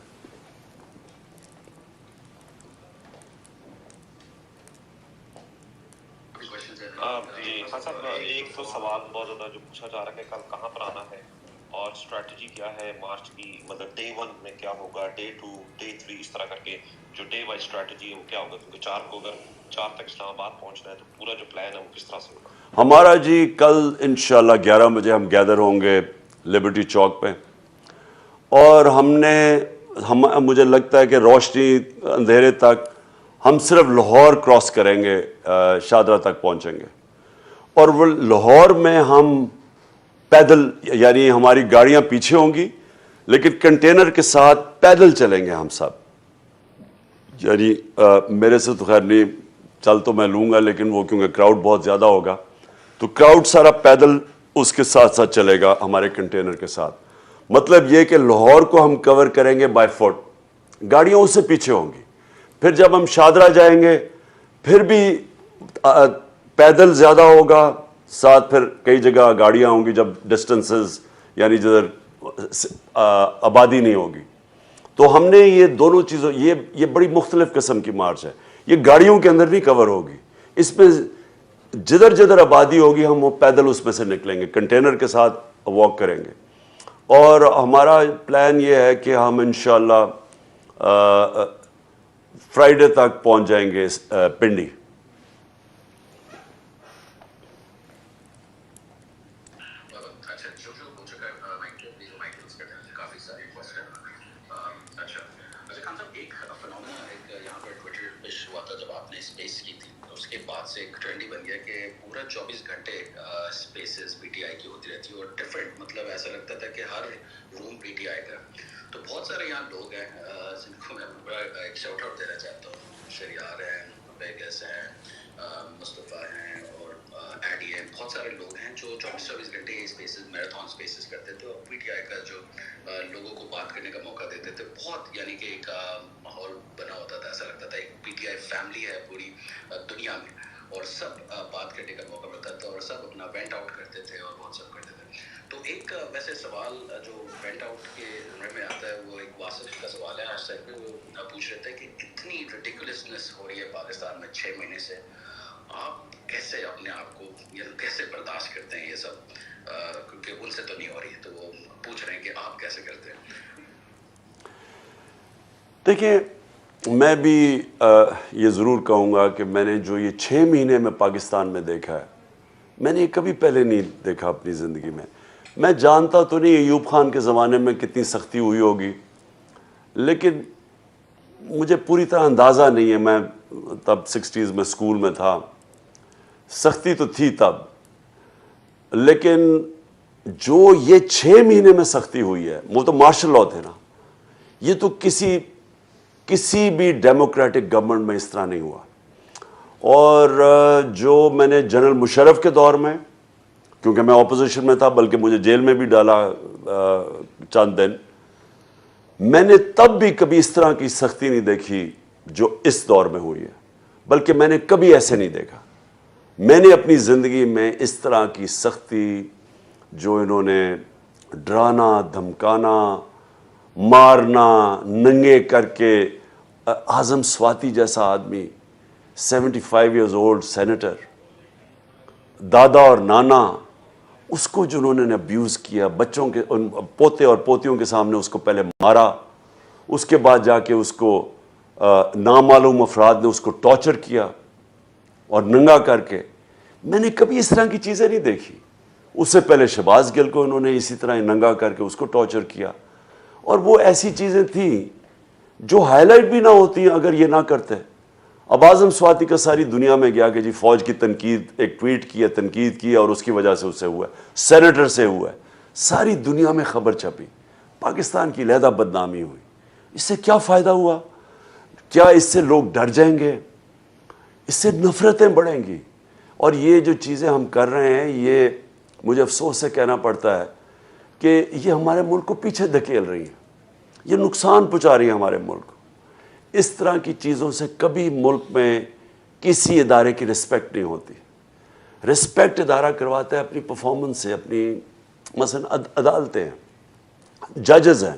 جی خان صاحب, ایک تو سوال بہت زیادہ جو پوچھا جا رہا ہے کہ کل کہاں پر آنا ہے اور اسٹریٹجی کیا ہے مارچ کی, مطلب ڈے 1 میں کیا ہوگا, ڈے 2, ڈے 3, اس طرح کر کے جو ڈے وائز اسٹریٹجی ہے وہ کیا ہوگا, کیونکہ 4 کو اگر 4 تک اسلام آباد پہنچنا ہے تو پورا جو پلان ہے وہ کس طرح سے ہوگا؟ ہمارا جی کل انشاءاللہ 11 بجے ہم گیدر ہوں گے لبرٹی چوک پہ, اور مجھے لگتا ہے کہ روشنی اندھیرے تک ہم صرف لاہور کراس کریں گے, شادرہ تک پہنچیں گے. اور وہ لاہور میں ہم پیدل, یعنی ہماری گاڑیاں پیچھے ہوں گی لیکن کنٹینر کے ساتھ پیدل چلیں گے ہم سب. یعنی میرے سے تو خیر نہیں چل تو میں لوں گا, لیکن وہ کیونکہ کراؤڈ بہت زیادہ ہوگا تو کراؤڈ سارا پیدل اس کے ساتھ ساتھ چلے گا ہمارے کنٹینر کے ساتھ. مطلب یہ کہ لاہور کو ہم کور کریں گے بائی فٹ, گاڑیاں اس سے پیچھے ہوں گی. پھر جب ہم شادرہ جائیں گے پھر بھی پیدل زیادہ ہوگا, ساتھ پھر کئی جگہ گاڑیاں ہوں گی جب ڈسٹنسز, یعنی جدھر آبادی نہیں ہوگی. تو ہم نے یہ دونوں چیزوں, یہ بڑی مختلف قسم کی مارچ ہے. یہ گاڑیوں کے اندر نہیں کور ہوگی, اس میں جدھر جدھر آبادی ہوگی ہم وہ پیدل اس میں سے نکلیں گے, کنٹینر کے ساتھ واک کریں گے. اور ہمارا پلان یہ ہے کہ ہم انشاءاللہ فرائیڈے تک پہنچ جائیں گے پنڈی. ایک ٹرینڈ ہی بن گیا کہ پورا 24 گھنٹے اسپیسز پی ٹی آئی کی ہوتی رہتی ہے, اور ڈفرینٹ, مطلب ایسا لگتا تھا کہ ہر روم پی ٹی آئی کا. تو بہت سارے یہاں لوگ ہیں جن کو میں بڑا ایک شاؤٹ آؤٹ دینا چاہتا ہوں. شریار ہیں, بیگس ہیں, مصطفیٰ ہیں, اور ایڈیے بہت سارے لوگ ہیں جو 24 گھنٹے اسپیسز میراتھن اسپیسز کرتے تھے اور پی ٹی آئی کا جو لوگوں کو بات کرنے کا موقع دیتے تھے بہت یعنی کہ ایک ماحول بنا ہوتا تھا. ایسا لگتا تھا ایک پی ٹی آئی فیملی ہے پوری دنیا میں اور سب بات کرنے کا موقع ملتا تھا اور سب اپنا وینٹ آؤٹ کرتے تھے اور بہت سب کرتے تھے. تو ایک ویسے سوال جو وینٹ آؤٹ کے ذمے میں آتا ہے وہ ایک واسف کا سوال ہے. آج سر پہ وہ پوچھ رہے تھے کہ اتنی ریڈیکولسنس ہو رہی ہے پاکستان میں 6 مہینے سے, آپ کیسے اپنے آپ کو کیسے برداشت کرتے ہیں یہ سب, کیونکہ ان سے تو نہیں ہو رہی ہے, تو وہ پوچھ رہے ہیں کہ آپ کیسے کرتے ہیں. دیکھیں میں بھی یہ ضرور کہوں گا کہ میں نے جو یہ 6 مہینے میں پاکستان میں دیکھا ہے میں نے یہ کبھی پہلے نہیں دیکھا اپنی زندگی میں. میں جانتا تو نہیں ایوب خان کے زمانے میں کتنی سختی ہوئی ہوگی, لیکن مجھے پوری طرح اندازہ نہیں ہے. میں تب 60s میں اسکول میں تھا, سختی تو تھی تب, لیکن جو یہ 6 مہینے میں سختی ہوئی ہے وہ تو مارشل لاء تھے نا. یہ تو کسی بھی ڈیموکریٹک گورنمنٹ میں اس طرح نہیں ہوا. اور جو میں نے جنرل مشرف کے دور میں, کیونکہ میں اپوزیشن میں تھا بلکہ مجھے جیل میں بھی ڈالا چند دن, میں نے تب بھی کبھی اس طرح کی سختی نہیں دیکھی جو اس دور میں ہوئی ہے, بلکہ میں نے کبھی ایسے نہیں دیکھا. میں نے اپنی زندگی میں اس طرح کی سختی جو انہوں نے ڈرانا, دھمکانا, مارنا, ننگے کر کے, اعظم سواتی جیسا آدمی 75 ایئرز اولڈ سینیٹر, دادا اور نانا, اس کو جنہوں نے ابیوز کیا, بچوں کے پوتے اور پوتیوں کے سامنے اس کو پہلے مارا, اس کے بعد جا کے اس کو نامعلوم افراد نے اس کو ٹارچر کیا اور ننگا کر کے. میں نے کبھی اس طرح کی چیزیں نہیں دیکھی. اس سے پہلے شہباز گل کو انہوں نے اسی طرح ننگا کر کے اس کو ٹارچر کیا, اور وہ ایسی چیزیں تھیں جو ہائی لائٹ بھی نہ ہوتی اگر یہ نہ کرتے. اب اعظم سواتی کا ساری دنیا میں گیا کہ جی فوج کی تنقید, ایک ٹویٹ کیا, تنقید کی اور اس کی وجہ سے اس سے ہوا ہے, سینیٹر سے ہوا ہے, ساری دنیا میں خبر چھپی, پاکستان کی علیحدہ بدنامی ہوئی. اس سے کیا فائدہ ہوا؟ کیا اس سے لوگ ڈر جائیں گے؟ اس سے نفرتیں بڑھیں گی. اور یہ جو چیزیں ہم کر رہے ہیں, یہ مجھے افسوس سے کہنا پڑتا ہے کہ یہ ہمارے ملک کو پیچھے دھکیل رہی ہیں, یہ نقصان پہنچا رہی ہیں ہمارے ملک کو. اس طرح کی چیزوں سے کبھی ملک میں کسی ادارے کی رسپیکٹ نہیں ہوتی. رسپیکٹ ادارہ کرواتا ہے اپنی پرفارمنس سے, اپنی مثلا عدالتیں ہیں, ججز ہیں,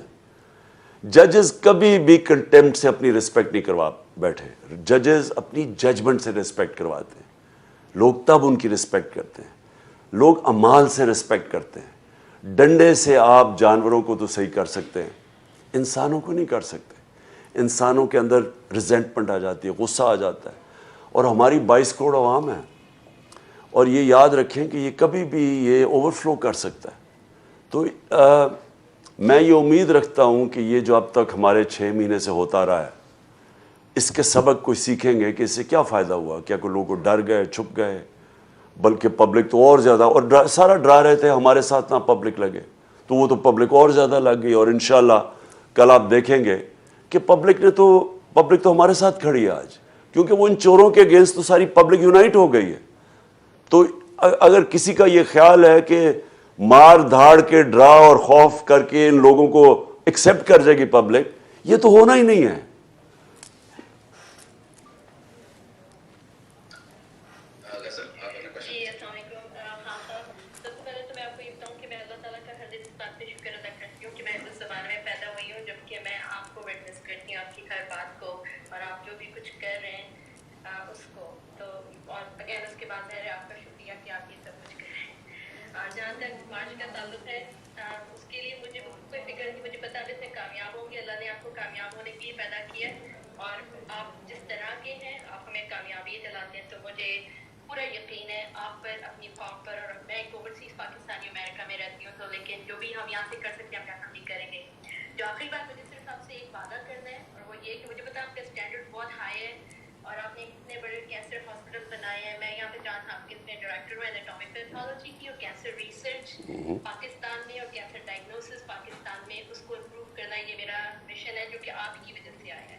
ججز کبھی بھی کنٹیمپٹ سے اپنی رسپیکٹ نہیں کروا بیٹھے. ججز اپنی ججمنٹ سے رسپیکٹ کرواتے ہیں. لوگ تب ان کی رسپیکٹ کرتے ہیں. لوگ اعمال سے رسپیکٹ کرتے ہیں. ڈنڈے سے آپ جانوروں کو تو صحیح کر سکتے ہیں, انسانوں کو نہیں کر سکتے. انسانوں کے اندر ریزنٹمنٹ آ جاتی ہے, غصہ آ جاتا ہے. اور ہماری 22 کروڑ عوام ہے, اور یہ یاد رکھیں کہ یہ کبھی بھی یہ اوور فلو کر سکتا ہے. تو میں یہ امید رکھتا ہوں کہ یہ جو اب تک ہمارے 6 مہینے سے ہوتا رہا ہے, اس کے سبق کوئی سیکھیں گے کہ اس سے کیا فائدہ ہوا. کیا کوئی لوگ ڈر گئے, چھپ گئے, بلکہ پبلک تو اور زیادہ, اور سارا ڈرا رہے تھے ہمارے ساتھ نہ پبلک لگے, تو وہ تو پبلک اور زیادہ لگ گئی. اور انشاءاللہ کل آپ دیکھیں گے کہ پبلک تو ہمارے ساتھ کھڑی ہے آج, کیونکہ وہ ان چوروں کے اگینسٹ تو ساری پبلک یونائٹ ہو گئی ہے. تو اگر کسی کا یہ خیال ہے کہ مار دھاڑ کے, ڈرا اور خوف کر کے ان لوگوں کو ایکسیپٹ کر جائے گی پبلک, یہ تو ہونا ہی نہیں ہے. جی السلام علیکم. خان صاحب, سب سے پہلے تو میں آپ کو یہ بتاؤں کہ میں اللہ تعالیٰ کا ہر دن اس بات پہ شکر ادا کرتی ہوں کہ میں اس زمانے میں پیدا ہوئی ہوں جبکہ میں آپ کو وٹنس کرتی ہوں, آپ کی ہر بات کو, اور آپ جو بھی کچھ کر رہے ہیں اس کو. تو اور اگین اس کے بعد ہے آپ کا شکریہ کہ آپ یہ سب کچھ کر رہے ہیں. جہاں تک مارچ کا تعلق ہے, اس کے لیے مجھے کوئی فکر نہیں. مجھے پتا ہے سے کامیاب ہوں گے, اللہ نے آپ کو کامیاب ہونے کے لیے پیدا کیا, اور آپ جس طرح کے ہیں آپ ہمیں کامیابی دلاتے ہیں. تو مجھے پورا یقین ہے آپ پر, اپنی قوم پر. اور میں ایک اوورسیز پاکستانی امریکہ میں رہتی ہوں, تو لیکن جو بھی ہم یہاں سے کر سکتے ہیں ہم یہاں بھی کریں گے. جو آخری بات مجھے صرف آپ سے ایک وعدہ کرنا ہے, اور وہ یہ کہ مجھے پتا آپ کا اسٹینڈرڈ بہت ہائی ہے, اور آپ نے اتنے بڑے کینسر ہاسپٹل بنائے ہیں. میں یہاں پہ جان ہاپکنس میں ڈائریکٹر ہوں ایناٹومک پیتھولوجی کی, اور کینسر ریسرچ پاکستان میں اور کینسر ڈائگنوسس پاکستان میں, اس کو امپروو کرنا یہ میرا مشن ہے, جو کہ آپ کی وجہ سے آیا ہے.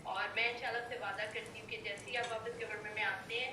اور میں انشاءاللہ سے وعدہ کرتی ہوں کہ جیسے ہی آپ واپس گورنمنٹ میں آتے ہیں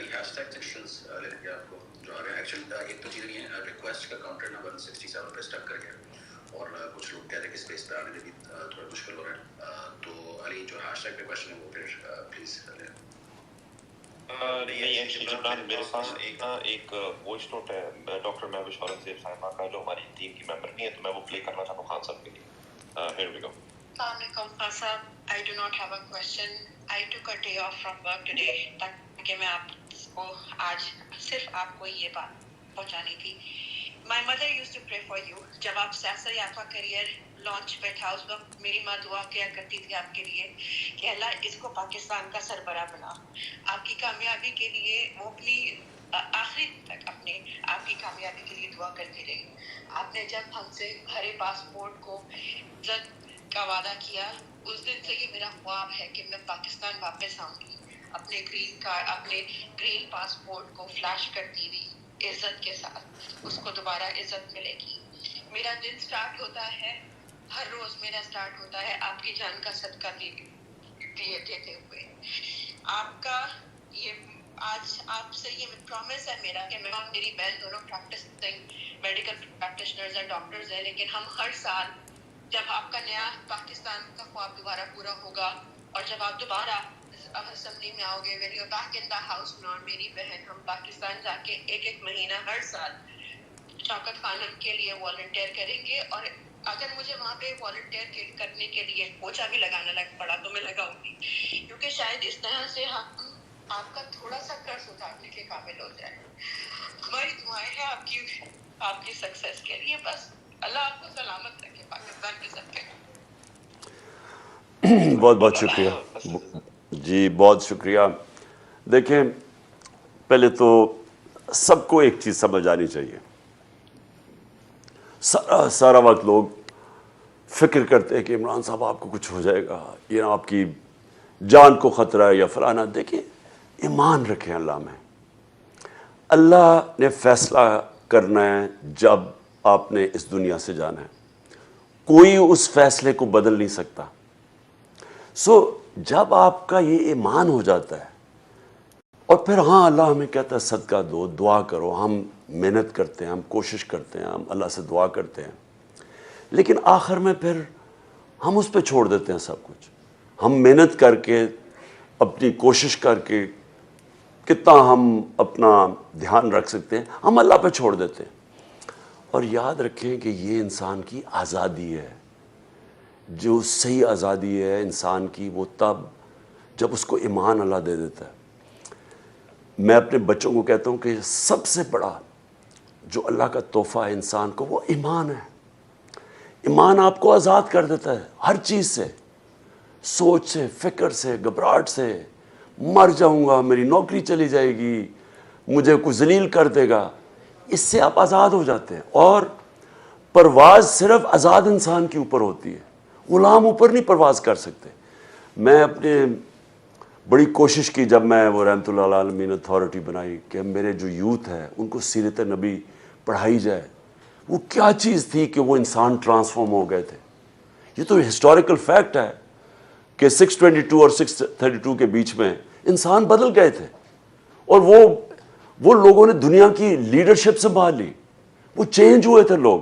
علی ہیش ٹیگ سیکشنز لے لیں گے آپ کو جو آ رہے ہیں. ایکچولی ایک تو چیز یہ ہے ریکویسٹ کا کاؤنٹر نا 167 پہ اسٹک کر گیا اور کچھ لوگ کہہ رہے ہیں کہ اسپیس پہ آنے میں بھی تھوڑا مشکل ہو رہا ہے. تو علی جو ہیش ٹیگ پہ کوشچن ہے وہ پھر پلیز لیں. نہیں ایکچولی جبران میرے پاس ایک وائس نوٹ ہے ڈاکٹر مہوش اورنگزیب صاحبہ کا جو ہماری ٹیم کی ممبر نہیں ہے تو میں وہ پلے کرنا چاہتا ہوں خان صاحب کے لیے. Here we go. السلام علیکم خان صاحب. I do not have a question. I took a day off from work today تاکہ میں آپ کو آج صرف آپ کو یہ بات پہنچانی تھی. My mother used to pray for you. جب آپ سیاست یافتہ کریئر لانچ پہ تھا اس وقت میری ماں دعا کیا کرتی تھی آپ کے لیے کہ اللہ اس کو پاکستان کا سربراہ بنا. آپ کی کامیابی کے لیے وہ اپنی آخری تک اپنے آپ کی کامیابی کے لیے دعا کرتی رہی. آپ نے جب ہم سے ہرے پاسپورٹ کو عزت کا وعدہ کیا اس دن سے یہ میرا خواب ہے کہ میں پاکستان واپس آؤں گی اپنے گرین پاسپورٹ کو فلیش کرتی ہوئی عزت کے ساتھ. اس کو دوبارہ عزت ملے گی. میرا دن سٹارٹ ہوتا ہے ہر روز میرا سٹارٹ ہوتا ہے آپ کی جان کا صدقہ دیتے ہوئے. آپ کا یہ آج آپ سے یہ پرومس ہے میرا کہ میں اور میری بہن دونوں پریکٹسنگ میڈیکل پریکٹیشنرز ہیں ڈاکٹرز ہیں لیکن ہم ہر سال جب آپ کا نیا پاکستان کا خواب دوبارہ پورا ہوگا اور جب آپ دوبارہ اسمبلی میں آؤ گے when you're back in the house میں اور میری بہن ہم پاکستان جا کے ایک مہینہ ہر سال شوکت خانم کے لیے والنٹیئر کریں گے. اور اگر مجھے وہاں پہ والنٹیئر کرنے کے لیے پوچھا بھی لگانا پڑا تو میں لگاؤں گی کیونکہ شاید اس طرح سے ہم آپ کا تھوڑا سا قرض اتارنے کے قابل ہو جائے. ہماری دعائیں ہیں آپ کی سکسیس کے لیے. بس اللہ آپ کو سلامت رکھے پاکستان کی سب کے. بہت بہت شکریہ جی, بہت شکریہ. دیکھیں پہلے تو سب کو ایک چیز سمجھ آنی چاہیے. سارا وقت لوگ فکر کرتے ہیں کہ عمران صاحب آپ کو کچھ ہو جائے گا, یہ آپ کی جان کو خطرہ ہے یا فلانا. دیکھیں ایمان رکھیں اللہ میں. اللہ نے فیصلہ کرنا ہے جب آپ نے اس دنیا سے جانا ہے. کوئی اس فیصلے کو بدل نہیں سکتا. جب آپ کا یہ ایمان ہو جاتا ہے اور پھر ہاں اللہ ہمیں کہتا ہے صدقہ دو, دعا کرو. ہم محنت کرتے ہیں, ہم کوشش کرتے ہیں, ہم اللہ سے دعا کرتے ہیں, لیکن آخر میں پھر ہم اس پہ چھوڑ دیتے ہیں سب کچھ. ہم محنت کر کے اپنی کوشش کر کے کتنا ہم اپنا دھیان رکھ سکتے ہیں ہم اللہ پہ چھوڑ دیتے ہیں. اور یاد رکھیں کہ یہ انسان کی آزادی ہے. جو صحیح آزادی ہے انسان کی وہ تب جب اس کو ایمان اللہ دے دیتا ہے. میں اپنے بچوں کو کہتا ہوں کہ سب سے بڑا جو اللہ کا تحفہ ہے انسان کو وہ ایمان ہے. ایمان آپ کو آزاد کر دیتا ہے ہر چیز سے, سوچ سے, فکر سے, گھبراہٹ سے. مر جاؤں گا, میری نوکری چلی جائے گی, مجھے کوئی ذلیل کر دے گا, اس سے آپ آزاد ہو جاتے ہیں. اور پرواز صرف آزاد انسان کے اوپر ہوتی ہے, غلام اوپر نہیں پرواز کر سکتے. میں اپنے بڑی کوشش کی جب میں وہ رحمۃ اللہ عالمین اتھارٹی بنائی کہ میرے جو یوتھ ہے ان کو سیرت نبی پڑھائی جائے. وہ کیا چیز تھی کہ وہ انسان ٹرانسفارم ہو گئے تھے. یہ تو ہسٹوریکل فیکٹ ہے کہ 622 اور 632 کے بیچ میں انسان بدل گئے تھے اور وہ لوگوں نے دنیا کی لیڈرشپ سنبھال لی. وہ چینج ہوئے تھے لوگ.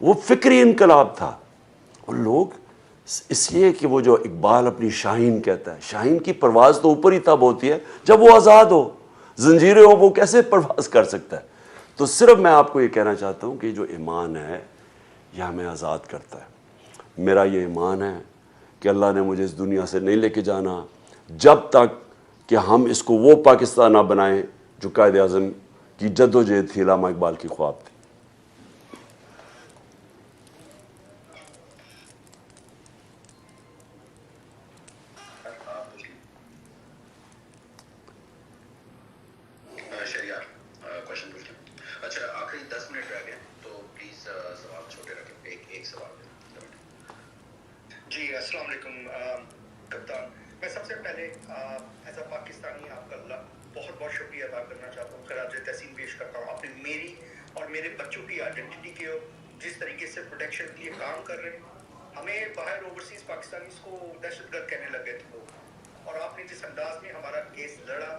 وہ فکری انقلاب تھا. اور لوگ اس لیے کہ وہ جو اقبال اپنی شاہین کہتا ہے, شاہین کی پرواز تو اوپر ہی تب ہوتی ہے جب وہ آزاد ہو. زنجیریں ہو وہ کیسے پرواز کر سکتا ہے. تو صرف میں آپ کو یہ کہنا چاہتا ہوں کہ جو ایمان ہے یہ ہمیں آزاد کرتا ہے. میرا یہ ایمان ہے کہ اللہ نے مجھے اس دنیا سے نہیں لے کے جانا جب تک کہ ہم اس کو وہ پاکستان نہ بنائیں جو قائد اعظم کی جدوجہد تھی, علامہ اقبال کی خواب تھی. جی السلام علیکم کپتان. میں سب سے پہلے ایز اے پاکستانی آپ کا بہت بہت شکریہ ادا کرنا چاہتا ہوں, خراج تحسین پیش کرتا ہوں. آپ نے میری اور میرے بچوں کی آئیڈینٹی کے جس طریقے سے پروٹیکشن کے لیے کام کر رہے ہیں. ہمیں باہر اوورسیز پاکستانیز کو دہشت گرد کہنے لگے تھے لوگ, اور آپ نے جس انداز میں ہمارا کیس لڑا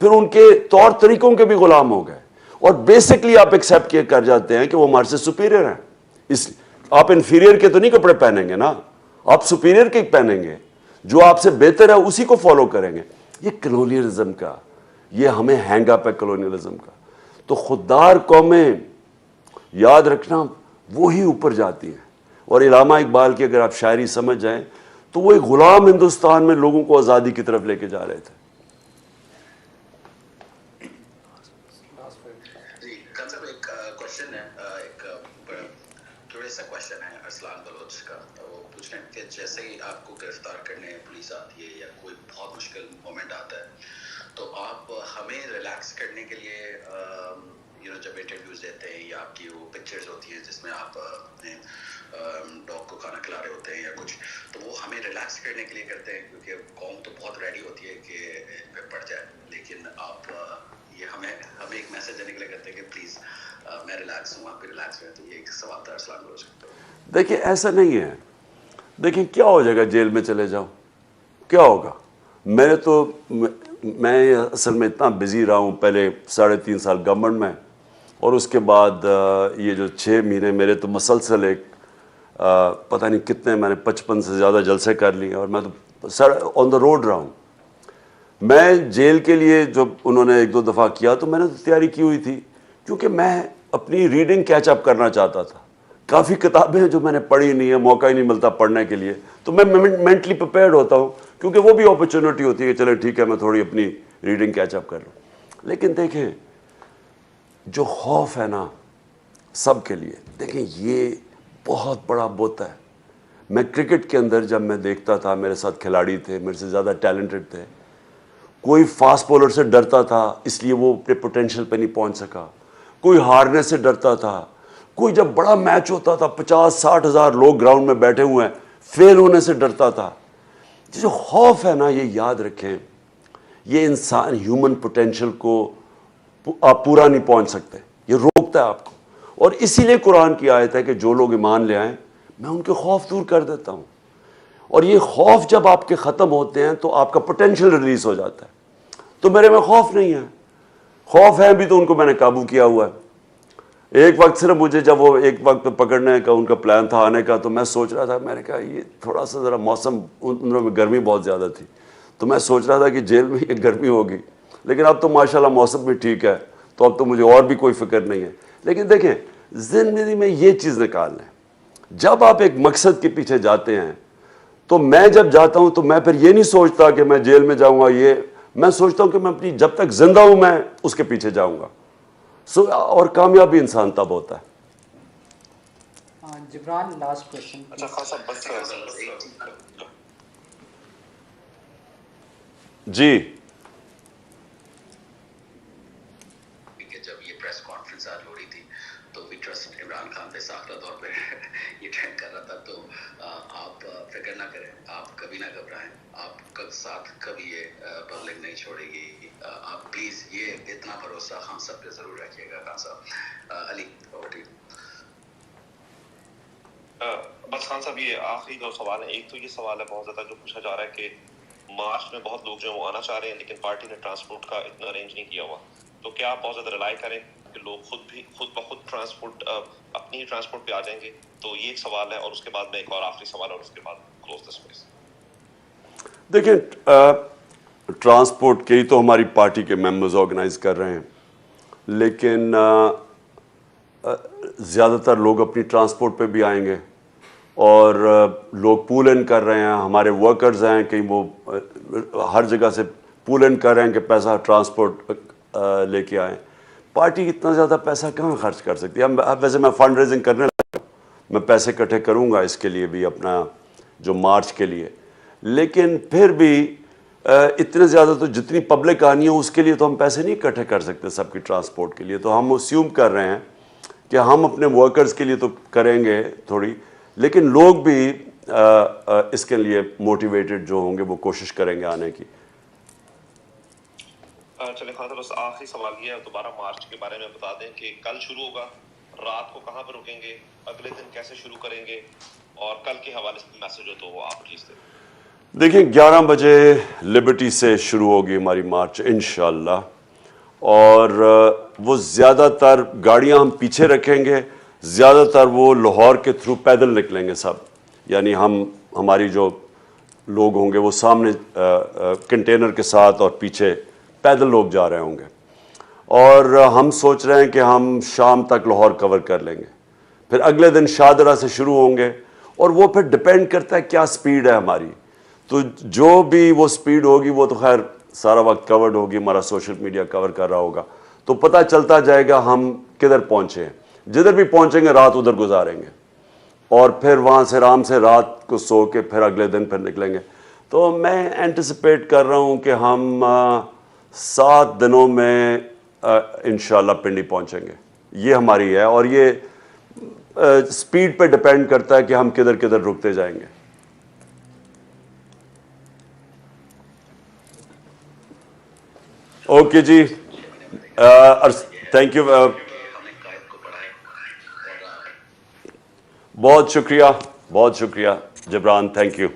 پھر ان کے طور طریقوں کے بھی غلام ہو گئے, اور بیسکلی آپ ایکسیپٹ کیا کر جاتے ہیں کہ وہ ہمارے سے سپیریئر ہیں. اس آپ انفیریئر کے تو نہیں کپڑے پہنیں گے نا, آپ سپیریئر کے پہنیں گے, جو آپ سے بہتر ہے اسی کو فالو کریں گے. یہ کلونیلزم کا, یہ ہمیں ہینگ اپ ہے کلونیلزم کا. تو خوددار قومیں یاد رکھنا وہی اوپر جاتی ہیں. اور علامہ اقبال کی اگر آپ شاعری سمجھ جائیں تو وہ ایک غلام ہندوستان میں لوگوں کو آزادی کی طرف لے کے جا رہے تھے. جی خان صاحب ایک کوشچن ہے, ایک تھوڑا سا کوشچن ہے ارسلان بلوچ کا. وہ پوچھ رہے ہیں کہ جیسے ہی آپ کو گرفتار کرنے پولیس آتی ہے یا کوئی بہت مشکل مومنٹ آتا ہے تو آپ ہمیں ریلیکس کرنے کے لیے جب انٹرویوز دیتے ہیں یا آپ کی وہ پکچرز ہوتی ہیں جس میں آپ اپنے ڈاگ کو کھانا کھلا رہے ہوتے ہیں یا کچھ, تو وہ ہمیں ریلیکس کرنے کے لیے کرتے ہیں کیونکہ قوم تو بہت ریڈی ہوتی ہے کہ ان پہ پڑ جائے, لیکن آپ یہ ہمیں ایک میسج دینے کے لیے کرتے ہیں کہ پلیز میں ریلیکس ہوں, آپ بھی ریلیکس ہوئیں. تو یہ ایک سوال تھا ارسلان بلوچ. دیکھیں ایسا نہیں ہے. دیکھیں کیا ہو جائے گا جیل میں چلے جاؤ, کیا ہوگا؟ میں اصل میں اتنا بزی رہا ہوں پہلے 3.5 سال گورنمنٹ میں, اور اس کے بعد یہ جو 6 مہینے میرے تو مسلسل ایک پتہ نہیں کتنے, میں نے 55 سے زیادہ جلسے کر لیے, اور میں تو آن دا روڈ رہا ہوں. میں جیل کے لیے جب انہوں نے 1-2 دفعہ کیا تو میں نے تو تیاری کی ہوئی تھی, کیونکہ میں اپنی ریڈنگ کیچ اپ کرنا چاہتا تھا. کافی کتابیں ہیں جو میں نے پڑھی نہیں ہے, موقع ہی نہیں ملتا پڑھنے کے لیے, تو میں مینٹلی پریپیئرڈ ہوتا ہوں, کیونکہ وہ بھی اپرچونٹی ہوتی ہے کہ چلے ٹھیک ہے میں تھوڑی اپنی ریڈنگ کیچ اپ کر لوں. لیکن دیکھیں جو خوف ہے نا سب کے لیے, دیکھیں یہ بہت بڑا بت ہے. میں کرکٹ کے اندر جب میں دیکھتا تھا, میرے ساتھ کھلاڑی تھے میرے سے زیادہ ٹیلنٹڈ تھے, کوئی فاسٹ بولر سے ڈرتا تھا اس لیے وہ اپنے پوٹینشیل پہ نہیں پہنچ سکا, کوئی ہارنے سے ڈرتا تھا, کوئی جب بڑا میچ ہوتا تھا 50-60 ہزار لوگ گراؤنڈ میں بیٹھے ہوئے ہیں فیل ہونے سے ڈرتا تھا. جو خوف ہے نا, یہ یاد رکھیں, یہ انسان ہیومن پوٹینشیل کو آپ پورا نہیں پہنچ سکتے, یہ روکتا ہے آپ کو. اور اسی لیے قرآن کی آیت ہے کہ جو لوگ ایمان لے آئیں میں ان کے خوف دور کر دیتا ہوں. اور یہ خوف جب آپ کے ختم ہوتے ہیں تو آپ کا پوٹینشیل ریلیز ہو جاتا ہے. تو میرے میں خوف نہیں ہے, خوف ہے بھی تو ان کو میں نے قابو کیا ہوا ہے. ایک وقت صرف مجھے جب وہ ایک وقت پکڑنے کا ان کا پلان تھا آنے کا, تو میں سوچ رہا تھا, میں نے کہا یہ تھوڑا سا ذرا موسم ان دنوں میں گرمی بہت زیادہ تھی, تو میں سوچ رہا تھا کہ جیل میں یہ گرمی ہوگی, لیکن اب تو ماشاءاللہ موسم بھی ٹھیک ہے, تو اب تو مجھے اور بھی کوئی فکر نہیں ہے. لیکن دیکھیں زندگی میں یہ چیز نکال لیں, جب آپ ایک مقصد کے پیچھے جاتے ہیں, تو میں جب جاتا ہوں تو میں پھر یہ نہیں سوچتا کہ میں جیل میں جاؤں گا, یہ میں سوچتا ہوں کہ میں اپنی جب تک زندہ ہوں میں اس کے پیچھے جاؤں گا. اور کامیابی انسان تب ہوتا ہے. Jibran last question. اچھا خاصا بس جی جب یہ پریس کانفرنس آج ہو رہی تھی تو وی ٹرسٹ عمران خان پہ ساختہ طور پہ یہ ٹرینڈ کر رہا تھا, تو آپ فکر نہ کریں, آپ کبھی نہ گھبرائیں, آپ ساتھ کبھی یہ پبلک نہیں چھوڑے گی. آپ پلیز یہ اتنا بھروسہ ہم سب پہ ضرور رکھیے گا. خان صاحب علی over to you. بس خان صاحب یہ آخری 2 سوال ہیں. ایک تو یہ سوال ہے بہت زیادہ جو پوچھا جا رہا ہے کہ مارچ میں بہت لوگ جو ہیں وہ آنا چاہ رہے ہیں لیکن پارٹی نے ٹرانسپورٹ کا اتنا ارینج نہیں کیا ہوا, تو کیا آپ بہت زیادہ ریلائی کریں کہ لوگ خود بخود ٹرانسپورٹ اپنی ٹرانسپورٹ پہ آ جائیں گے؟ تو یہ ایک سوال ہے, اور اس کے بعد میں ایک اور آخری سوال, اور اس کے بعد کلوز دا اسپیس. دیکھیں ٹرانسپورٹ کے ہی تو ہماری پارٹی کے ممبرز آرگنائز کر رہے ہیں, لیکن زیادہ تر لوگ اپنی ٹرانسپورٹ پہ بھی آئیں گے, اور لوگ پول ان کر رہے ہیں. ہمارے ورکرز ہیں کہیں وہ ہر جگہ سے پول ان کر رہے ہیں کہ پیسہ ٹرانسپورٹ لے کے آئیں. پارٹی اتنا زیادہ پیسہ کہاں خرچ کر سکتی ہے؟ ویسے میں فنڈ ریزنگ کرنے لگا, میں پیسے اکٹھے کروں گا اس کے لیے بھی, اپنا جو مارچ کے لیے, لیکن پھر بھی اتنے زیادہ تو جتنی پبلک آنی ہے اس کے لیے تو ہم پیسے نہیں اکٹھے کر سکتے سب کی ٹرانسپورٹ کے لیے. تو ہم اسیوم کر رہے ہیں کہ ہم اپنے ورکرز کے لیے تو کریں گے تھوڑی, لیکن لوگ بھی اس کے لیے موٹیویٹڈ جو ہوں گے وہ کوشش کریں گے آنے کی. چلے خان صاحب بس آخری سوال یہ ہے, دوبارہ مارچ کے بارے میں بتا دیں کہ کل شروع ہوگا, رات کو کہاں پہ رکیں گے, اگلے دن کیسے شروع کریں گے, اور کل کے حوالے سے میسج ہو تو وہ آپ پلیز دیں. دیکھیں 11 بجے لبرٹی سے شروع ہوگی ہماری مارچ انشاءاللہ، اور وہ زیادہ تر گاڑیاں ہم پیچھے رکھیں گے، زیادہ تر وہ لاہور کے تھرو پیدل نکلیں گے سب، یعنی ہماری جو لوگ ہوں گے وہ سامنے کنٹینر کے ساتھ اور پیچھے پیدل لوگ جا رہے ہوں گے، اور ہم سوچ رہے ہیں کہ ہم شام تک لاہور کور کر لیں گے، پھر اگلے دن شاہدرہ سے شروع ہوں گے، اور وہ پھر ڈپینڈ کرتا ہے کیا سپیڈ ہے ہماری، تو جو بھی وہ سپیڈ ہوگی وہ تو خیر سارا وقت کورڈ ہوگی، ہمارا سوشل میڈیا کور کر رہا ہوگا، تو پتہ چلتا جائے گا ہم کدھر پہنچے ہیں، جدھر بھی پہنچیں گے رات ادھر گزاریں گے، اور پھر وہاں سے آرام سے رات کو سو کے پھر اگلے دن پھر نکلیں گے۔ تو میں اینٹیسپیٹ کر رہا ہوں کہ ہم 7 دنوں میں انشاءاللہ پنڈی پہنچیں گے، یہ ہماری ہے، اور یہ سپیڈ پہ ڈپینڈ کرتا ہے کہ ہم کدھر کدھر رکتے جائیں گے۔ اوکے جی، تھینک یو، بہت شکریہ جبران، تھینک یو۔